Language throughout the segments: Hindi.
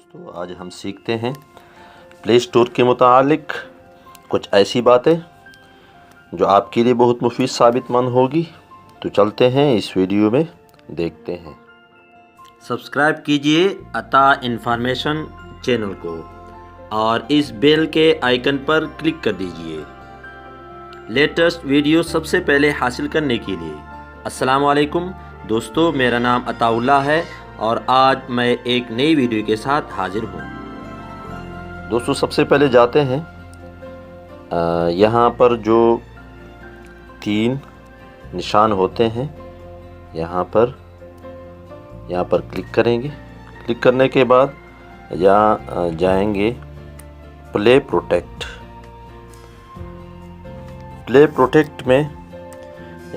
दोस्तों, आज हम सीखते हैं प्ले स्टोर के मुतालिक कुछ ऐसी बातें जो आपके लिए बहुत मुफीद साबितमंद होगी। तो चलते हैं इस वीडियो में देखते हैं। सब्सक्राइब कीजिए अता इंफॉर्मेशन चैनल को और इस बेल के आइकन पर क्लिक कर दीजिए लेटेस्ट वीडियो सबसे पहले हासिल करने के लिए। अस्सलाम वालेकुम दोस्तों, मेरा नाम अताउल्लाह है और आज मैं एक नई वीडियो के साथ हाजिर हूँ। दोस्तों, सबसे पहले जाते हैं यहाँ पर जो 3 निशान होते हैं यहाँ पर क्लिक करेंगे। क्लिक करने के बाद यहाँ जाएंगे प्ले प्रोटेक्ट में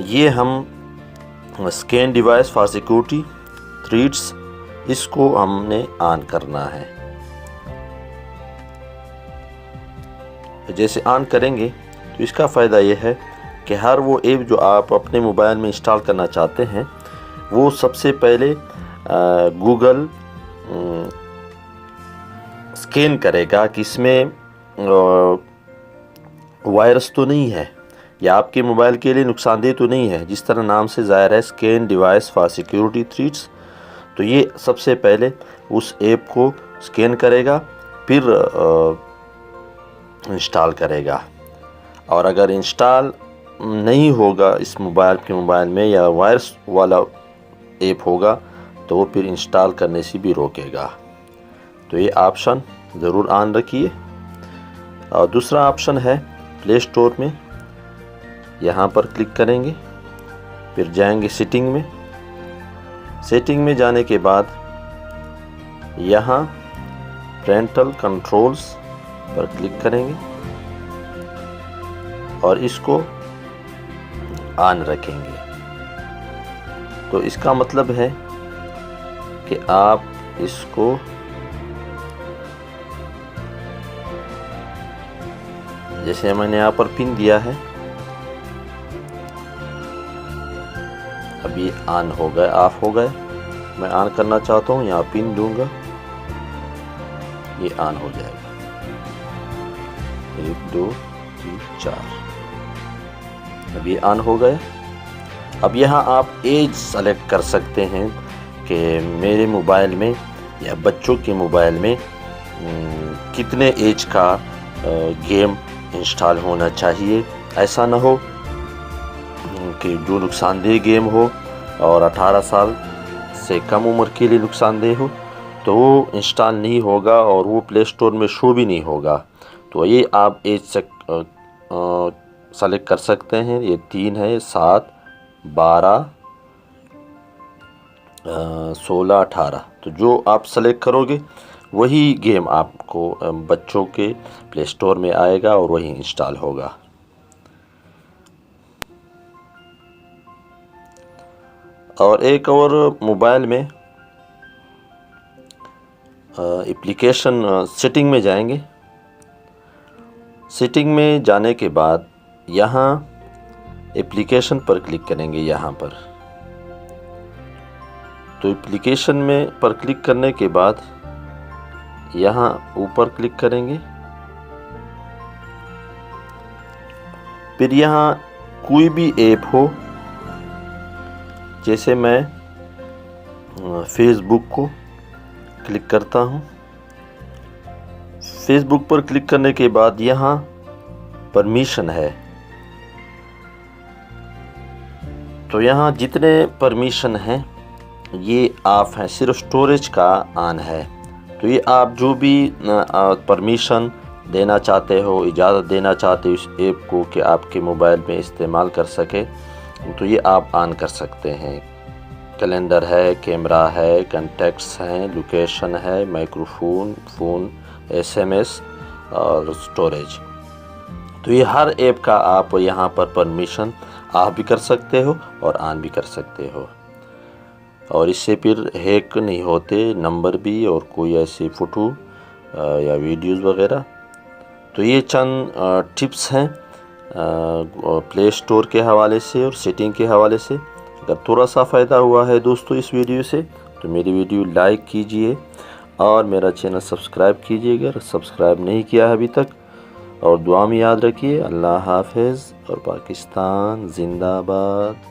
ये हम scan device for security threads इसको हमने ऑन करना है। जैसे ऑन करेंगे तो इसका फ़ायदा ये है कि हर वो ऐप जो आप अपने मोबाइल में इंस्टॉल करना चाहते हैं वो सबसे पहले गूगल स्कैन करेगा कि इसमें वायरस तो नहीं है या आपके मोबाइल के लिए नुकसानदेह तो नहीं है। जिस तरह नाम से ज़ाहिर है, scan device for security threads, तो ये सबसे पहले उस ऐप को स्कैन करेगा, फिर इंस्टॉल करेगा। और अगर इंस्टॉल नहीं होगा इस मोबाइल में या वायरस वाला ऐप होगा तो वो फिर इंस्टॉल करने से भी रोकेगा। तो ये ऑप्शन ज़रूर ऑन रखिए। और दूसरा ऑप्शन है प्ले स्टोर में, यहाँ पर क्लिक करेंगे, फिर जाएंगे सेटिंग में जाने के बाद यहाँ पेरेंटल कंट्रोल्स पर क्लिक करेंगे और इसको ऑन रखेंगे। तो इसका मतलब है कि आप इसको जैसे मैंने यहाँ पर पिन दिया है, अभी ऑन हो गए, ऑफ हो गए। मैं ऑन करना चाहता हूँ, यहाँ पिन दूंगा, ये ऑन हो जाएगा। 1 2 3 4, अभी ऑन हो गए। अब यहाँ आप एज सेलेक्ट कर सकते हैं कि मेरे मोबाइल में या बच्चों के मोबाइल में कितने एज का गेम इंस्टॉल होना चाहिए। ऐसा ना हो कि जो नुकसानदेह गेम हो और 18 साल से कम उम्र के लिए नुकसानदेह हो तो वो इंस्टॉल नहीं होगा और वो प्ले स्टोर में शो भी नहीं होगा। तो ये आप एज सेलेक्ट कर सकते हैं। ये 3 है, 7 12 16 18। तो जो आप सेलेक्ट करोगे वही गेम आपको बच्चों के प्ले स्टोर में आएगा और वही इंस्टॉल होगा। और एक और मोबाइल में एप्लीकेशन सेटिंग में जाएंगे। सेटिंग में जाने के बाद यहाँ एप्लीकेशन पर क्लिक करेंगे। यहाँ पर तो एप्लीकेशन में पर क्लिक करने के बाद यहाँ ऊपर क्लिक करेंगे, फिर यहाँ कोई भी ऐप हो, जैसे मैं फेसबुक को क्लिक करता हूँ। फेसबुक पर क्लिक करने के बाद यहाँ परमिशन है, तो यहाँ जितने परमिशन हैं ये ऑफ हैं, सिर्फ स्टोरेज का ऑन है। तो ये आप जो भी परमिशन देना चाहते हो, इजाज़त देना चाहते हो इस ऐप को कि आपके मोबाइल में इस्तेमाल कर सके, तो ये आप ऑन कर सकते हैं। कैलेंडर है, कैमरा है, कॉन्टैक्ट्स हैं, लोकेशन है, माइक्रोफोन, फ़ोन, SMS और स्टोरेज। तो ये हर ऐप का आप यहाँ पर परमिशन ऑफ भी कर सकते हो और ऑन भी कर सकते हो। और इससे फिर हैक नहीं होते नंबर भी और कोई ऐसे फ़ोटो या वीडियोस वगैरह। तो ये चंद टिप्स हैं प्ले स्टोर के हवाले से और सेटिंग के हवाले से। अगर थोड़ा सा फ़ायदा हुआ है दोस्तों इस वीडियो से तो मेरी वीडियो लाइक कीजिए और मेरा चैनल सब्सक्राइब कीजिएगा अगर सब्सक्राइब नहीं किया है अभी तक। और दुआ में याद रखिए। अल्लाह हाफ़िज़ और पाकिस्तान ज़िंदाबाद।